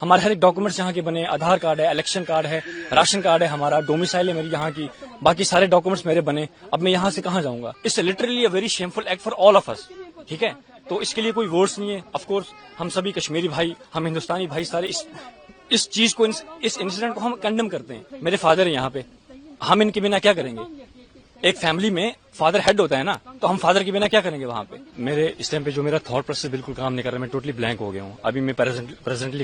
ہمارے ہر ایک ڈاکومنٹس یہاں کے بنے، آدھار کارڈ ہے، الیکشن کارڈ ہے، راشن کارڈ ہے، ہمارا ڈومیسائل ہے میری یہاں کی، باقی سارے ڈاکومنٹس میرے بنے. اب میں یہاں سے کہاں جاؤں گا؟ It's literally a very shameful act for all of us. ٹھیک ہے، تو اس کے لیے کوئی ورڈس نہیں ہے. آف کورس ہم سبھی کشمیری بھائی، ہم ہندوستانی بھائی سارے اس چیز کو، اس انسیڈنٹ کو ہم کنڈم کرتے ہیں. میرے فادر ہیں یہاں پہ، ہم ان کے بنا کیا کریں گے؟ ایک فیملی میں فادر ہیڈ ہوتا ہے نا، تو ہم فادر کے بنا کیا کریں گے وہاں پہ؟ میرے اس ٹائم پہ جو میرا تھاٹ پروسیس بالکل کام نہیں کر رہا، میں ٹوٹلی بلینک ہو گیا ہوں. ابھی میں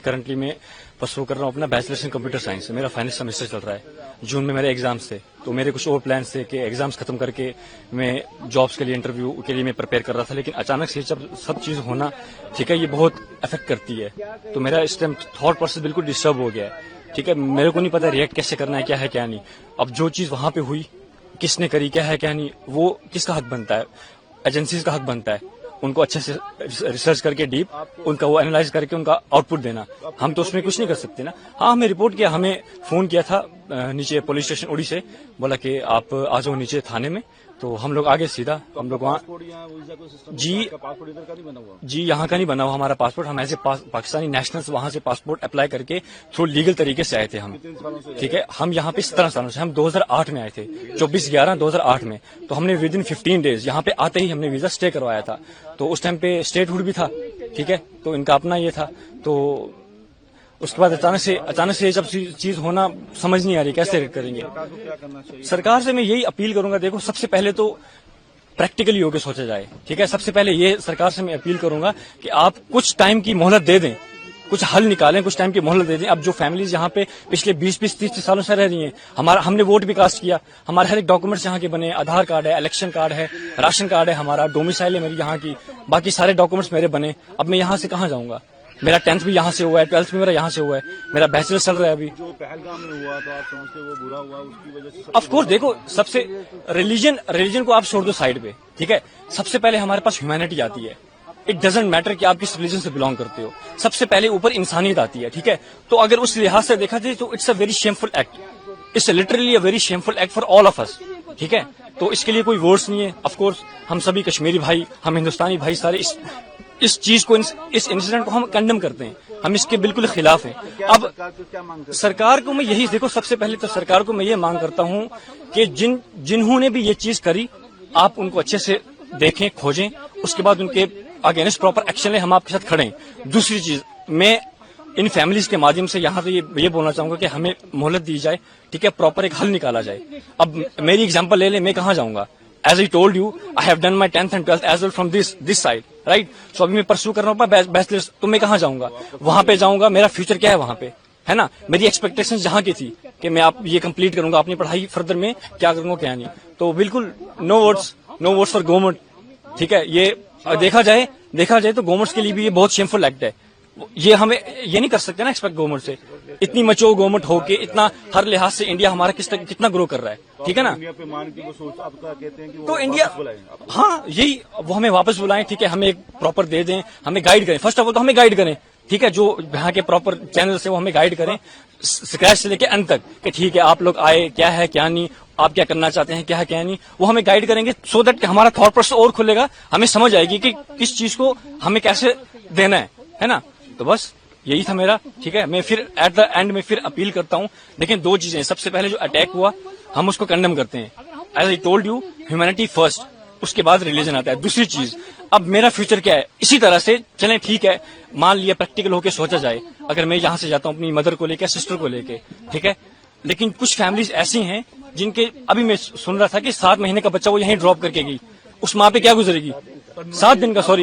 کرنٹلی میں پرسو کر رہا ہوں اپنا بیچلرس ان کمپیوٹر سائنس. میرا فائنل سیمسٹر چل رہا ہے، جون میں میرے ایگزامس تھے. تو میرے کچھ اور پلانس تھے کہ ایگزامس ختم کر کے میں جابس کے لیے، انٹرویو کے لیے میں پریپیئر کر رہا تھا. لیکن اچانک سے جب سب چیز ہونا، ٹھیک ہے، یہ بہت افیکٹ کرتی ہے. تو میرا اس ٹائم تھاٹ پروسیس بالکل ڈسٹرب ہو گیا ہے. ٹھیک ہے، میرے کو نہیں پتا ریئیکٹ کیسے کرنا ہے، کیا ہے کیا نہیں. اب جو چیز وہاں پہ ہوئی، کس نے کری، کیا ہے کیا نہیں، وہ کس کا حق بنتا ہے؟ ایجنسیز کا حق بنتا ہے ان کو اچھے سے ریسرچ کر کے ڈیپ ان کا وہ اینالائز کر کے ان کا آؤٹ پٹ دینا. ہم تو اس میں کچھ نہیں کر سکتے نا. ہاں، ہمیں رپورٹ کیا، ہمیں فون کیا تھا نیچے پولیس اسٹیشن اڑی سے، بولا کہ آپ آ جاؤ نیچے تھانے میں. تو ہم لوگ آگے سیدھا، ہم لوگ وہاں جی یہاں کا نہیں بنا ہوا ہمارا پاسپورٹ. ہم ایز اے پاکستانی نیشنلز وہاں سے پاسپورٹ اپلائی کر کے تھرو لیگل طریقے سے آئے تھے ہم. ٹھیک ہے، ہم یہاں پہ 17 سالوں سے، ہم 2008 میں آئے تھے، 24/11/2008 میں. تو ہم نے ود ان 15 days یہاں پہ آتے ہی ہم نے ویزا اسٹے کروایا تھا. تو اس ٹائم پہ اسٹیٹ ہوڈ بھی تھا. ٹھیک ہے، تو ان کا اپنا یہ تھا. تو اس کے بعد اچانک سے جب چیز ہونا سمجھ نہیں آ رہی کیسے کریں گے. سرکار سے میں یہی اپیل کروں گا، دیکھو سب سے پہلے تو پریکٹیکلی ہو کے سوچا جائے. ٹھیک ہے، سب سے پہلے یہ سرکار سے میں اپیل کروں گا کہ آپ کچھ ٹائم کی مہلت دے دیں، کچھ حل نکالیں، کچھ ٹائم کی مہلت دے دیں. اب جو فیملیز یہاں پہ پچھلے 20-30 سالوں سے رہ رہی ہیں، ہم نے ووٹ بھی کاسٹ کیا، ہمارے ہر ایک ڈاکومنٹس یہاں کے بنے، آدھار کارڈ ہے، الیکشن کارڈ ہے، راشن کارڈ ہے، ہمارا ڈومیسائل ہے میری یہاں کی، باقی سارے ڈاکومنٹس میرے بنے. اب میں یہاں سے کہاں جاؤں گا؟ میرا 10th بھی یہاں سے ہوا ہے، 12th بھی میرا یہاں سے ہوا ہے، میرا بیچلر چل رہا ہے ابھی. جو پہلگام میں ہوا تو آپ سمجھتے وہ برا ہوا، اس کی وجہ سے آف کورس دیکھو، سب سے ریلیجن کو آپ چھوڑ دو سائڈ پہ. ٹھیک ہے، سب سے پہلے ہمارے پاس ہیومینٹی آتی ہے. اٹ ڈزنٹ میٹر کہ آپ کس ریلیجن سے بلانگ کرتے ہو، سب سے پہلے اوپر انسانیت آتی ہے. ٹھیک ہے، تو اگر اس لحاظ سے دیکھا جائے تو it's a very shameful act. It's literally a very shameful act for all of us. ٹھیک ہے، تو اس کے لیے کوئی ورڈس نہیں ہے. آف کورس ہم سبھی کشمیری بھائی، ہم ہندوستانی بھائی سارے اس چیز کو، اس انسیڈنٹ کو ہم کنڈم کرتے ہیں. ہم اس کے بالکل خلاف ہیں. اب سرکار کو میں یہی، دیکھو سب سے پہلے تو سرکار کو میں یہ مانگ کرتا ہوں کہ جنہوں نے بھی یہ چیز کری، آپ ان کو اچھے سے دیکھیں، کھوجیں، اس کے بعد ان کے اگینسٹ پراپر ایکشن لیں. ہم آپ کے ساتھ کھڑے ہیں. دوسری چیز، میں ان فیملیز کے مادھیم سے یہاں پہ یہ بولنا چاہوں گا کہ ہمیں مہلت دی جائے. ٹھیک ہے، پراپر ایک حل نکالا جائے. اب میری ایگزامپل لے لیں، میں کہاں جاؤں گا؟ As I told you, I have done my 10th and 12th as well from this side, right? So ابھی میں پرسو کر رہا ہوں بیچلرس. تو میں کہاں جاؤں گا؟ وہاں پہ جاؤں گا، میرا فیوچر کیا ہے وہاں پہ، ہے نا؟ میری ایکسپیکٹیشن جہاں کی تھی کہ میں آپ یہ کمپلیٹ کروں گا، اپنی پڑھائی فردر میں کیا کروں گا کیا نہیں. تو بالکل نو ورڈس فار گورنمنٹ. ٹھیک ہے، یہ دیکھا جائے تو گورنمنٹس کے لیے بھی یہ بہت شیمفل ایکٹ ہے. یہ ہمیں یہ نہیں کر سکتے نا ایکسپیکٹ گورنمنٹ سے. اتنی مچور گورنمنٹ ہو کے اتنا ہر لحاظ سے انڈیا ہمارا کتنا گرو کر رہا ہے. ٹھیک ہے نا؟ تو انڈیا، ہاں یہی، وہ ہمیں واپس بلائیں. ٹھیک ہے، ہمیں ایک پراپر دے دیں، ہمیں گائیڈ کریں. فرسٹ آف آل تو ہمیں گائیڈ کریں. ٹھیک ہے، جو یہاں کے پراپر چینل سے وہ ہمیں گائیڈ کریں اسکریچ سے لے کے اینڈ تک کہ ٹھیک ہے آپ لوگ آئے، کیا ہے کیا نہیں، آپ کیا کرنا چاہتے ہیں، کیا ہے کیا نہیں. وہ ہمیں گائیڈ کریں گے سو دیٹ کہ ہمارا تھاٹ پروسیس اور کھلے گا، ہمیں سمجھ آئے گی کہ کس چیز کو ہمیں کیسے دینا ہے نا. تو بس یہی تھا میرا. ٹھیک ہے، میں پھر ایٹ دا اینڈ میں پھر اپیل کرتا ہوں. لیکن دو چیزیں، سب سے پہلے جو اٹیک ہوا ہم اس کو کنڈم کرتے ہیں. As I told you, humanity first, اس کے بعد ریلیجن آتا ہے. دوسری چیز، اب میرا فیوچر کیا ہے؟ اسی طرح سے چلیں. ٹھیک ہے، مان لیا پریکٹیکل ہو کے سوچا جائے، اگر میں یہاں سے جاتا ہوں اپنی مدر کو لے کے، سسٹر کو لے کے. ٹھیک ہے، لیکن کچھ فیملیز ایسی ہیں جن کے، ابھی میں سن رہا تھا کہ 7 مہینے کا بچہ وہ یہیں ڈراپ کر کے گئی. اس ماں پہ کیا گزرے گی؟ 7 دن کا، سوری